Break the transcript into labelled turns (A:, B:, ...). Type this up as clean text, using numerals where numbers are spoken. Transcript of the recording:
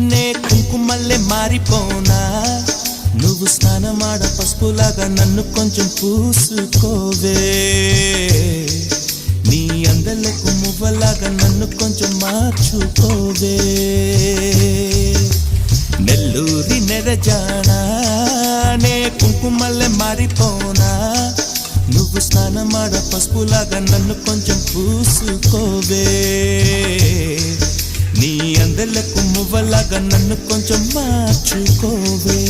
A: నే కుంకుమల్లే మారిపోనా నువ్వు స్నానమాడ పసుపులాగా నన్ను కొంచెం పూసుకోవే నీ అందలకు మువ్వలాగా నన్ను కొంచెం మార్చుకోవే నెల్లూరి నెరజానా నే కుంకుమల్లే మారిపోనా నువ్వు స్నానమాడ పసుపులాగా నన్ను కొంచెం పూసుకోవే నీ అందలకు మువ్వలాగా నన్ను కొంచెం మార్చుకోవే